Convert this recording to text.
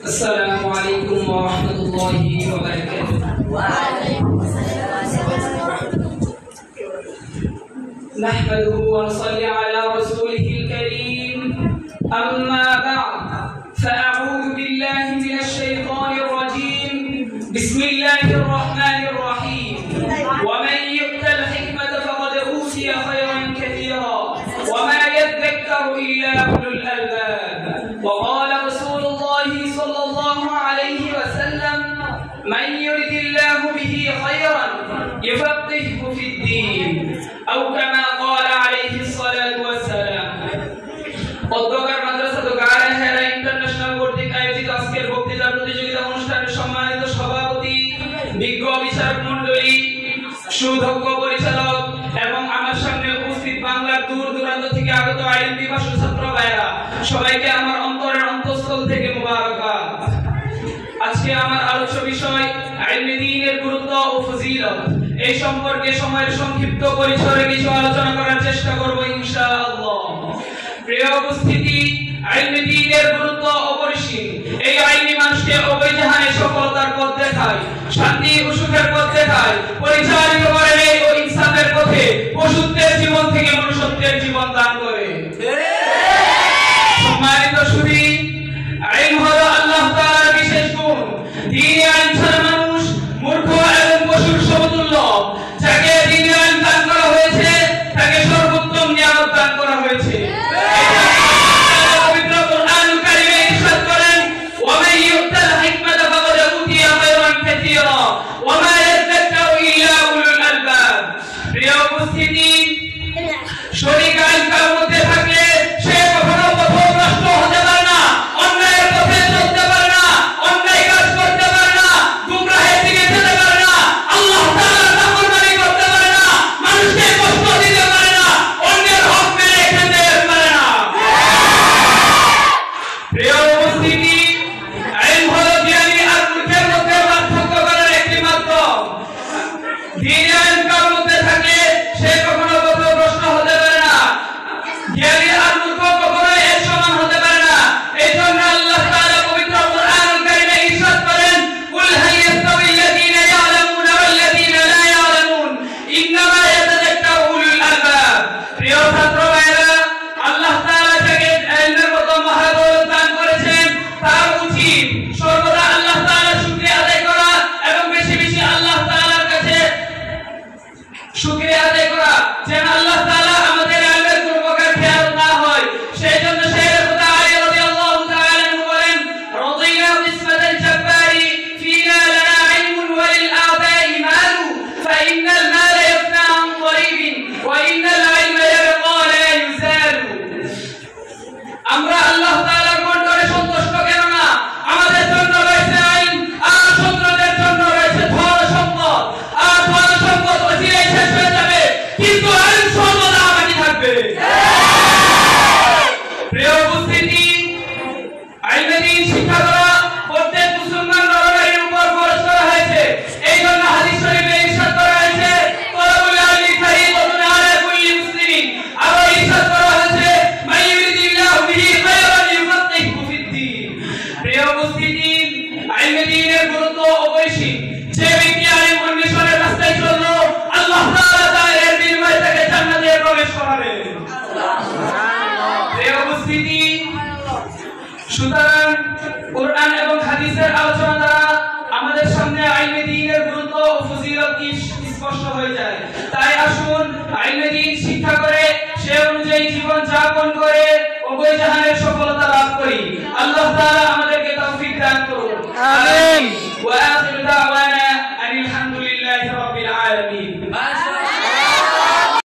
السلام عليكم ورحمة الله وبركاته. وعليكم السلام. نحمده ونصلي على رسوله الكريم. أما بعد فأعوذ بالله من الشيطان الرجيم. بسم الله الرحمن الرحيم. ومن يؤت الحكمة فقد أوتي خيرا كثيرا وما يذكر إلا أولو الألباب. وقال رسول الله صلى الله عليه وسلم: من يرد الله به خيرا يفقهه في الدين أو كما قال عليه الصلاة والسلام. অধ্যকার মাদ্রাসা দোকার হেরা international কর্তৃক আয়োজিত আজকের বক্তৃতা প্রতিযোগিতা অনুষ্ঠানের সম্মানিত সভাপতি, বিজ্ঞ বিচারক মণ্ডলী, সুদক্ষ পরিচালক এবং আমার সামনে উপস্থিত বাংলার দূর দূরান্ত থেকে আগত আইন বিভাগের ছাত্র ভাইরা, সবাইকে আমার অন্তরের অন্তঃস্থল থেকে মোবারকবাদ। আজকে আমার আলোচ্য বিষয় ইলমে দ্বীনের গুরুত্ব ও ফজিলত। এই সম্পর্কে সময়ের সংক্ষিপ্ত পরিসরে কিছু আলোচনা করার চেষ্টা করব ইনশাআল্লাহ। প্রিয় উপস্থিতি, ইলমে দ্বীনের গুরুত্ব অপরিসীম। এই আইনি মানুষকে অবৈজাহানে সফলতার পথ দেখায়, শান্তি ও সুখের পথ দেখায়, পরিচালিত করে ও ইনসাফের পথে পশুত্বের জীবন থেকে মনুষ্যত্বের জীবন দান করে। সম্মানিত সুধী, আইন হলো আল্লাহ তাআলার বিশেষ গুণ। দ্বীনে আইন ছাড়া মানুষ মূর্খ এবং পশুর সমতুল্য। যাকে দ্বীনে আইন দান করা হয়েছে তাকে সর্বোত্তম নিয়ামত দান করা হয়েছে। পবিত্র কুরআনুল কারীমে ইরশাদ করেন: ওয়া মান ইউতাল হিকমাতা ফাকাদ উতিয়া খায়রান কাসীরা ওয়া মা ইয়াযাক্কারু ইল্লা উলুল আলবাব। প্রিয় উপস্থিতি, শরীক আইন কার মধ্যে থাকলে সে কখনো পথভ্রষ্ট হতে পারে না, অন্যায়ের পথে চলতে পারে না, অন্যায় কাজ করতে পারে না, গুমরাহের দিকে যেতে পারে না, আল্লাহ তাআলার নাফরমানি করতে পারে না, মানুষকে কষ্ট দিতে পারে না, অন্যের হক মেরে খেতে পারে না। প্রিয় উপস্থিতি, আইন হলো জ্ঞানী আর মূর্খের মধ্যে পার্থক্য করার একটি মাধ্যম। দ্বীনে আইন কার মধ্যে থাকলে সে কখনো পথভ্রষ্ট হতে পারে না, জ্ঞানী আর মূর্খ কখনো এক সমান হতে পারে না। এই জন্য আল্লাহ তাআলা পবিত্র কুরআনুল কারীমে ইরশাদ করেন: কুল হাল ইয়াস্তাবিল্লাযীনা ইয়ালামুনা ওয়াল্লাযীনা লা ইয়ালামুন ইন্নামা ইয়াতাযাক্কারু উলুল আলবাব। প্রিয় ছাত্র ভাইরা, আল্লাহ তাআলা যাকে ইলমের মতো মহাদৌলত দান করেছেন তার উচিত সর্বদা আল্লাহ তাআলার শুকরিয়া আদায় করা এবং বেশি বেশি আল্লাহ তাআলার কাছে শুকরিয়া আদায় করা, যেন আল্লাহ তাআলা আমাদের ইলমের কোনো প্রকার খেয়াল না হয়। সেই জন্য শেখ খুদা আলী রাদিয়াল্লাহু তাআলা আনহু বলেন: রাদিনা বিসমাতাল জাব্বারি ফিনা লানা ইলমুন ওয়া লিল আবাই মালু ফা ইন্নাল মালা ইয়াফনা আন করিবিন ওয়া ইন্নাল ইলমা ইয়াবকা লা ইউজালু। আমরা আল্লাহ তাআলার কণ্ঠে সন্তুষ্ট কেন না? আমাদের জন্য রয়েছে আইন, আর শত্রুদের জন্য রয়েছে ধন সম্পদ। আর ধন সম্পদ অচিরেই শেষ হয়ে যাবে, কিন্তু আইন সর্বদা বাকি থাকবে। প্রিয় উপস্থিতি, ইলমে দ্বীন শিক্ষা করা প্রত্যেক মুসলমান নরনারীর উপর ফরজ করা হয়েছে। এই জন্য হাদিস শরীফে ইরশাদ করা হয়েছে: তালাবুল ইলমি ফরিদাতুন আলা কুল্লি মুসলিমিন। আবার ইরশাদ করা হয়েছে: মান ইউরিদিল্লাহু বিহি খায়রান ইউফাক্কিহু ফিদ-দীন। প্রিয় উপস্থিতি, ইলমে দ্বীনের গুরুত্ব অপরিসীম। যে ব্যক্তি আলিম অন্বেষণের রাস্তায় চলল, আল্লাহ তাআলা তার এর বিনিময়ে তাকে জান্নাতে প্রবেশ করাবেন। প্রিয় উপস্থিতি, সুতরাং কুরআন এবং হাদিসের আলোচনা দ্বারা আমাদের সামনে ইলমে দ্বীনের গুরুত্ব ও ফজিলত কি স্পষ্ট হয়ে যায়। তাই আসুন ইলমে দ্বীন শিক্ষা করে সে অনুযায়ী জীবন যাপন করে উভয় জাহানের সফলতা লাভ করি। আল্লাহ তাআলা আমাদেরকে তৌফিক দান করুন। আমিন। ওয়া আখিরু দাওয়ানা আনিল হামদুলিল্লাহি রাব্বিল আলামিন।